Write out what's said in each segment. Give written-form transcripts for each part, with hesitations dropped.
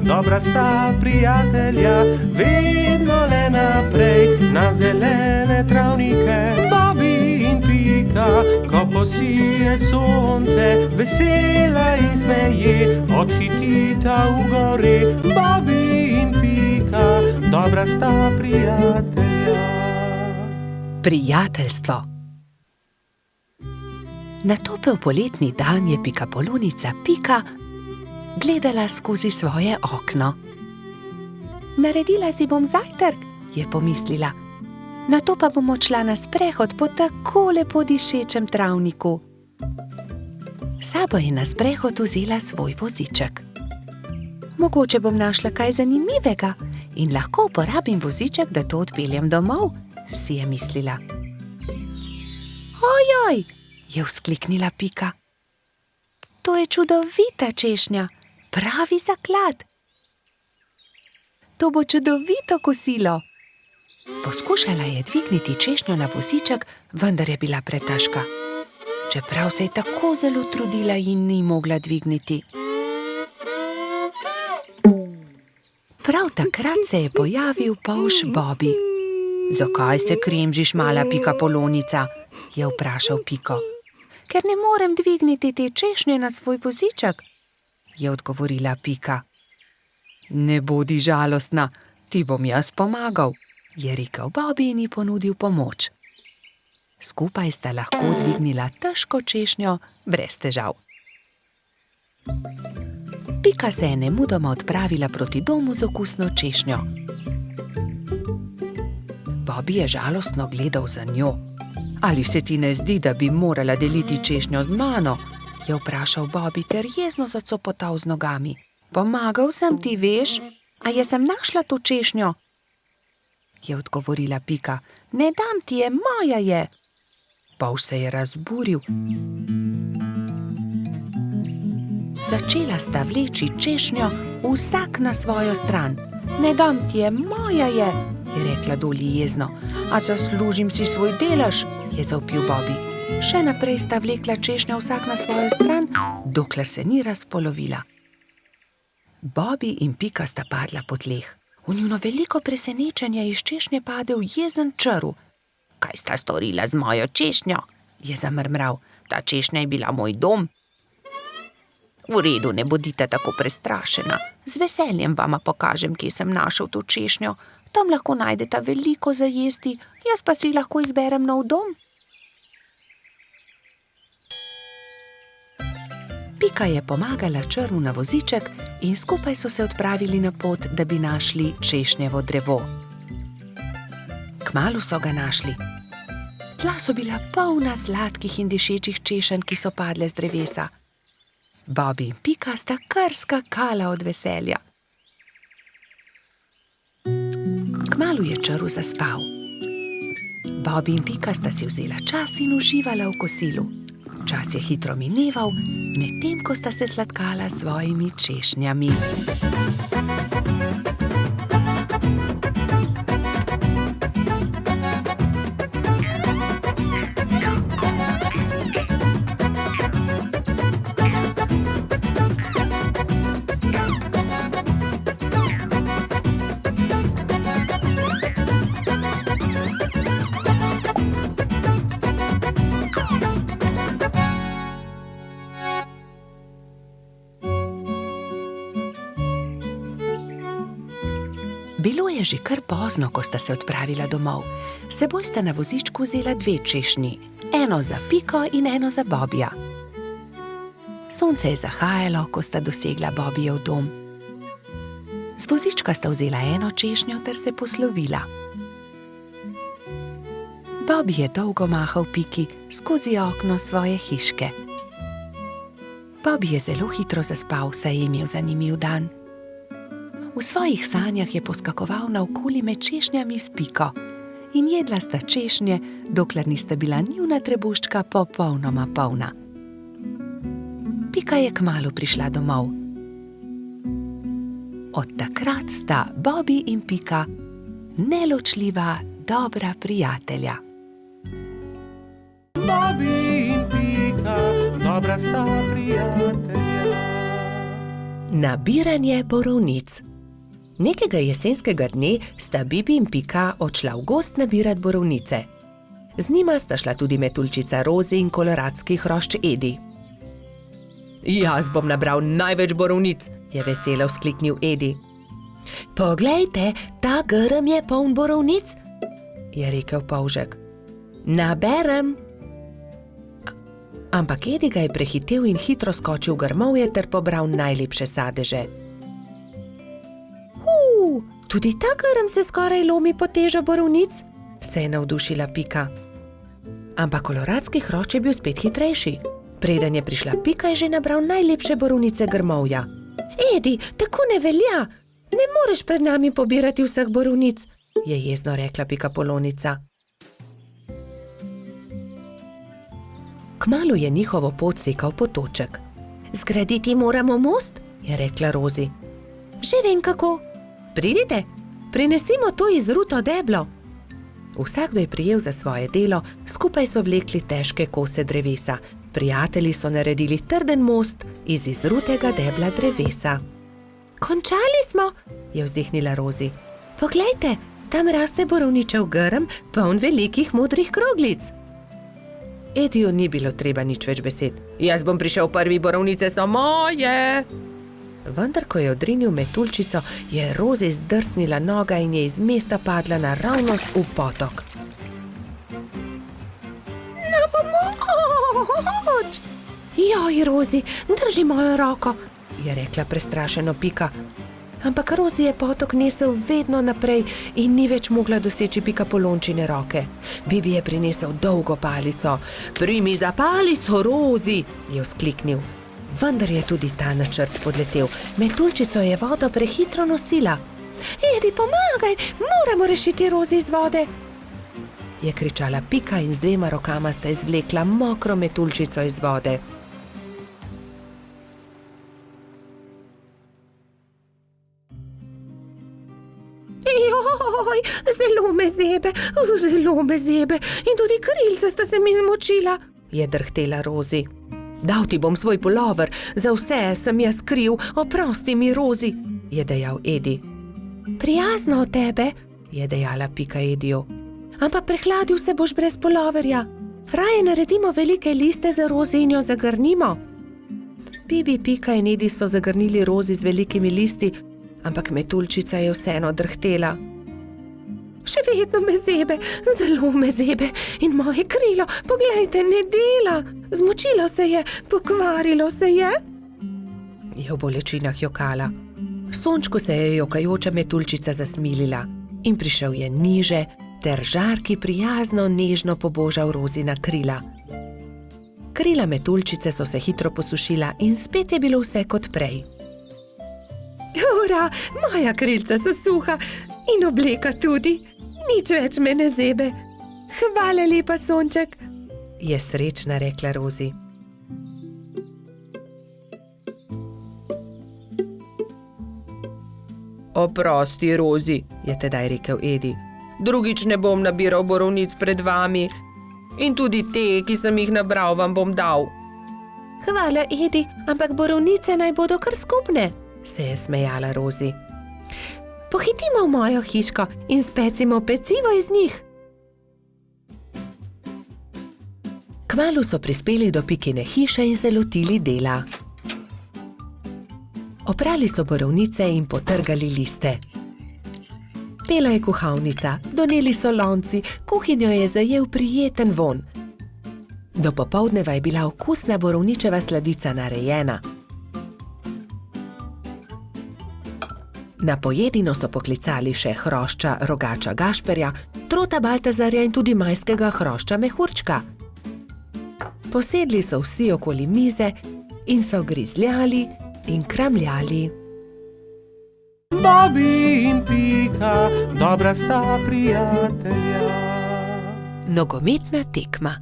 dobra sta prijatelja, vedno le naprej na zelene travnike. Bobby in Pika, ko posije sonce, vesela in smeje, odhitita v gori. Bobby in Pika, dobra sta prijatelja. Prijateljstvo. Na topel poletni dan je pikapolonica Pika gledala skozi svoje okno. Naredila si bom zajtrk, je pomislila. Nato pa bom odšla na sprehod po tako lepo dišečem travniku. Sabo je na sprehod vzela svoj voziček. Mogoče bom našla kaj zanimivega in lahko uporabim voziček, da to odpeljem domov, si je mislila. Ojoj, je vzkliknila Pika. To je čudovita češnja, pravi zaklad. To bo čudovito kosilo. Poskušala je dvigniti češnjo na voziček, vendar je bila pretežka. Čeprav se je tako zelo trudila in ni mogla dvigniti. Prav takrat se je pojavil polž Bobby. Zakaj se kremžiš, mala pikapolonica? Je vprašal Piko. Ker ne morem dvigniti te češnje na svoj voziček, je odgovorila Pika. Ne bodi žalostna, ti bom jaz pomagal, je rekel Bobby in ji ponudil pomoč. Skupaj sta lahko dvignila težko češnjo brez težav. Pika se je nemudoma odpravila proti domu z okusno češnjo. Bobby je žalostno gledal za njo. Ali se ti ne zdi, da bi morala deliti češnjo z mano? Je vprašal Bobby ter jezno zacopotal z nogami. Pomagal sem ti, veš, a jaz sem našla to češnjo, je odgovorila Pika. Ne dam ti je, moja je. Polž se je razburil. Začela sta vleči češnjo vsak na svojo stran. Ne dam ti je, moja je rekla Dolly jezno. A zaslužim si svoj delež, je zavpil Bobby. Še naprej sta vlekla češnjo vsak na svojo stran, dokler se ni razpolovila. Bobby in Pika sta padla po tleh. V njuno veliko presenečenje iz češnje padel jezen črv. Kaj sta storila z mojo češnjo? Je zamrmral. Ta češnja je bila moj dom. V redu, ne bodite tako prestrašena. Z veseljem vama pokažem, kje sem našel to češnjo. Tam lahko najdeta veliko za jesti, jaz pa si lahko izberem nov dom. Pika je pomagala črvu na voziček in skupaj so se odpravili na pot, da bi našli češnjevo drevo. Kmalu so ga našli. Tla so bila polna sladkih in dišečih češenj, ki so padle z drevesa. Bobby in Pika sta kar skakala od veselja. Kmalu je črv zaspal. Bobby in Pika sta si vzela čas in uživala v kosilu. Čas je hitro mineval, medtem ko sta se sladkala s svojimi češnjami. Bilo je že kar pozno, ko sta se odpravila domov. S seboj sta na vozičku vzela 2 češnji, eno za Piko in eno za Bobbyja. Sonce je zahajalo, ko sta dosegla Bobbyjev dom. Z vozička sta vzela eno češnjo ter se poslovila. Bobby je dolgo mahal Piki skozi okno svoje hiške. Bobby je zelo hitro zaspal, saj je imel zanimiv dan. V svojih sanjah je poskakoval naokoli med češnjami s Piko in jedla sta češnje, dokler nista bila njuna trebuščka popolnoma polna. Pika je kmalu prišla domov. Od takrat sta Bobby in Pika neločljiva dobra prijatelja. Bobby in Pika, dobra sta prijatelja. Nabiranje borovnic. Nekega jesenskega dne sta Bibi in Pika odšla v gozd nabirat borovnice. Z njima sta šla tudi metuljčica Rozi in koloradski hrošč Edi. Jaz bom nabral največ borovnic, je veselo vzkliknil Edi. Poglejte, ta grm je poln borovnic, je rekel polžek. Naberem. Ampak Edi ga je prehitel in hitro skočil v grmovje ter pobral najlepše sadeže. Tudi ta grm se skoraj lomi pod težo borovnic, se je navdušila Pika. Ampak koloradski hrošč je bil spet hitrejši. Preden je prišla Pika, je že nabral najlepše borovnice grmovja. Edi, tako ne velja! Ne moreš pred nami pobirati vseh borovnic, je jezno rekla Pikapolonica. Kmalu je njihovo pot sekal potoček. Zgraditi moramo most, je rekla Rozi. Že vem kako. Pridite, prinesimo to izruto deblo. Vsakdo je prijel za svoje delo, skupaj so vlekli težke kose drevesa. Prijatelji so naredili trden most iz izrutega debla drevesa. Končali smo, je vzdihnila Rozi. Poglejte, tam raste borovničev grm, poln velikih modrih kroglic. Ediju ni bilo treba nič več besed. Jaz bom prišel prvi, borovnice so moje. Vendar, ko je odrinil metuljčico, je Rozi zdrsnila noga in je iz mesta padla naravnost v potok. Na pomoč! Joj, Rozi, drži mojo roko, je rekla prestrašeno Pika. Ampak Rozi je potok nesel vedno naprej in ni več mogla doseči Pikapolončine roke. Bibi je prinesel dolgo palico. Primi za palico, Rozi, je vzkliknil. Vendar je tudi ta načrt spodletel. Metuljčico je vodo prehitro nosila. Edi, pomagaj, moramo rešiti Rozi iz vode, je kričala Pika in z dvema rokama sta izvlekla mokro metuljčico iz vode. Joj, zelo me zebe in tudi krilca sta se mi zmočila, je drhtela Rozi. Dal ti bom svoj pulover, za vse sem jaz kriv, oprosti mi, Rozi, je dejal Edi. Prijazno od tebe, je dejala Pika Ediju. Ampak prehladil se boš brez puloverja. Raje naredimo velike liste za Rozi in jo zagrnimo. Bibi, Pika in Edi so zagrnili Rozi z velikimi listi, ampak metuljčica je vseeno drhtela. Še vedno me zebe, zelo me zebe in moje krilo, poglejte, ne dela. Zmočilo se je, pokvarilo se je. Je v bolečinah jokala. Sončku se je jokajoča metuljčica zasmilila in prišel je niže ter žarki prijazno nežno pobožal Rozina krila. Krila metuljčice so se hitro posušila in spet je bilo vse kot prej. Ura, moja krilca so suha in obleka tudi. Nič več me ne zebe. Hvala lepa, sonček, je srečna rekla Rozi. Oprosti, Rozi, je tedaj rekel Edi. Drugič ne bom nabiral borovnic pred vami. In tudi te, ki sem jih nabral, vam bom dal. Hvala, Edi, ampak borovnice naj bodo kar skupne, se je smejala Rozi. Pohitimo v mojo hiško in specimo pecivo iz njih. Kmalu so prispeli do Pikine hiše in se lotili dela. Oprali so borovnice in potrgali liste. Pela je kuhalnica, doneli so lonci, kuhinjo je zajel prijeten vonj. Do popoldneva je bila okusna borovničeva sladica narejena. Na pojedino so poklicali še hrošča rogača Gašperja, trota Baltazarja in tudi majskega hrošča Mehurčka. Posedli so vsi okoli mize in so grizljali in kramljali. Bobi in Pika, dobra sta prijatelja. Nogometna tekma.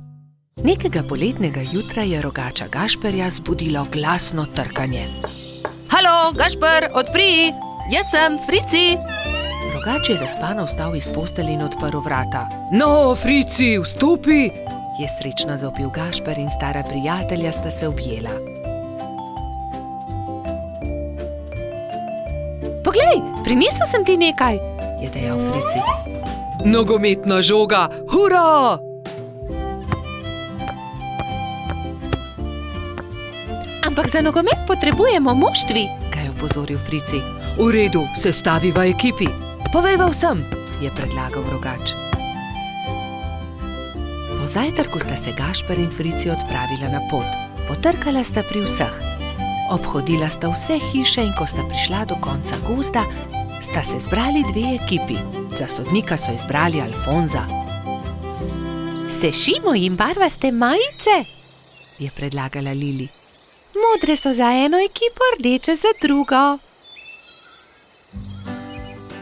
Nekega poletnega jutra je rogača Gašperja zbudilo glasno trkanje. Halo, Gašper, odpri! Jaz sem, Frici! Rogač je zaspano vstal iz postelje in odprl vrata. No, Frici, vstopi! Je srečno zavpil Gašper in stara prijatelja sta se objela. Poglej, prinesel sem ti nekaj, je dejal Frici. Nogometna žoga, hura! Ampak za nogomet potrebujemo moštvi, ga je opozoril Frici. V redu, sestaviva ekipi. Povejva vsem, je predlagal Rogač. Po zajtrku sta se Gašper in Frici odpravila na pot. Potrkala sta pri vseh. Obhodila sta vse hiše in ko sta prišla do konca gozda, sta se zbrali dve ekipi. Za sodnika so izbrali Alfonza. Sešimo jim barvaste majice, je predlagala Lili. Modre so za eno ekipo, rdeče za drugo.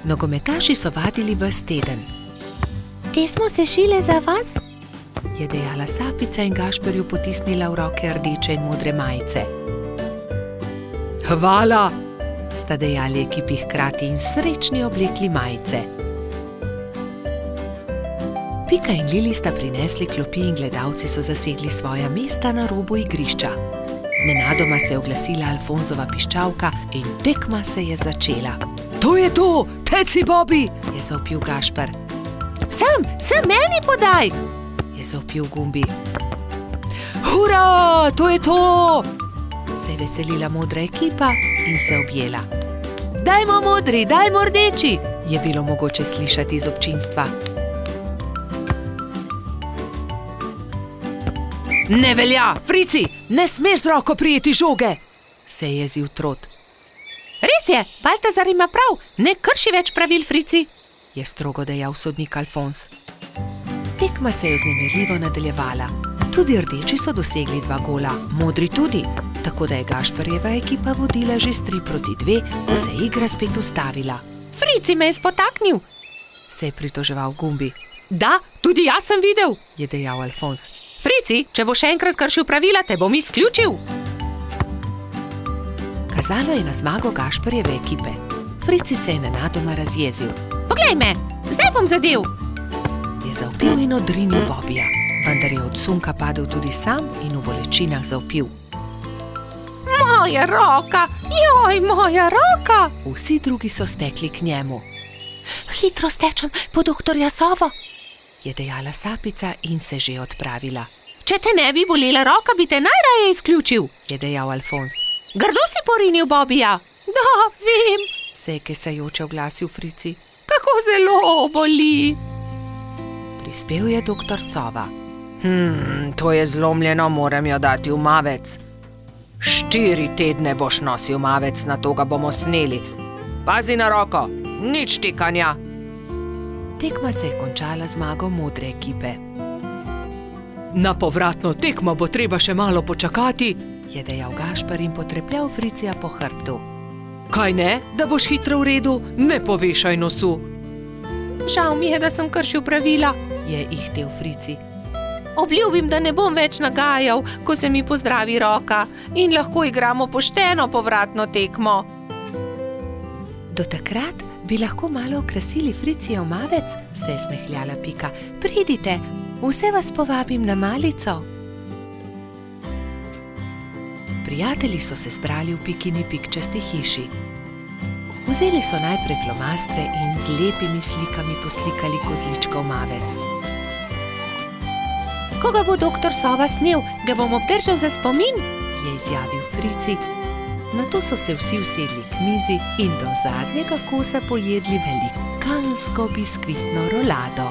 Nogometaši so vadili ves teden. Te smo sešile za vas, je dejala Sapica in Gašperju potisnila v roke rdeče in modre majice. Hvala! Sta dejali ekipi hkrati in srečni oblekli majice. Pika in Lili sta prinesli klopi in gledalci so zasedli svoja mesta na robu igrišča. Nenadoma se je oglasila Alfonzova piščalka in tekma se je začela. To je to! Teci, Bobi! Je zavpil Gašper. Sem meni podaj! Je zavpil Gumbi. Hura! To je to! Se je veselila modra ekipa in se objela. Dajmo modri, dajmo rdeči, je bilo mogoče slišati iz občinstva. Ne velja, Frici, ne smeš z roko prijeti žoge, se je jezil Trot. Res je, Baltazar ima prav, ne krši več pravil, Frici, je strogo dejal sodnik Alfons. Tekma se je vznemirljivo nadaljevala. Tudi rdeči so dosegli 2 gola, modri tudi, tako da je Gašperjeva ekipa vodila že s 3-2, ko se je igra spet ustavila. Frici me je spotaknil, se je pritoževal Gumbi. Da, tudi jaz sem videl, je dejal Alfons. Frici, če bo še enkrat kršil pravila, te bom izključil. Kazalo je na zmago Gašperjeve ekipe. Frici se je nenadoma razjezil. Poglej me, zdaj bom zadel, je zavpil in odrinil Bobija, vendar je od sunka padel tudi sam in v bolečinah zavpil. Moja roka, joj, moja roka! Vsi drugi so stekli k njemu. Hitro stečem po doktorja Sovo, je dejala Sapica in se že odpravila. Če te ne bi bolela roka, bi te najraje izključil, je dejal Alfons. Grdo si porinil Bobija. Da, vem, se je kesajoče oglasil Frici. Kako zelo boli. Prispel je doktor Sova. To je zlomljeno, moram jo dati v mavec. 4 tedne boš nosil mavec, na to ga bomo sneli. Pazi na roko, nič tikanja. Tekma se je končala zmago modre ekipe. Na povratno tekmo bo treba še malo počakati, je dejal Gašper in potrepljal Fricija po hrbtu. Kaj ne, da boš hitro v redu, ne povešaj nosu. Žal mi je, da sem kršil pravila, je ihtel Frici. Obljubim, da ne bom več nagajal, ko se mi pozdravi roka in lahko igramo pošteno povratno tekmo. Do takrat bi lahko malo okrasili Fricijev mavec, se je smehljala Pika. Pridite, vse vas povabim na malico. Prijatelji so se zbrali v Pikini pikčasti hiši. Vzeli so najprej flomastre in z lepimi slikami poslikali kozličkov mavec. Ko ga bo doktor Sova snel, ga bom obdržal za spomin, je izjavil Frici. Nato so se vsi usedli k mizi in do zadnjega kosa pojedli velikansko biskvitno rolado.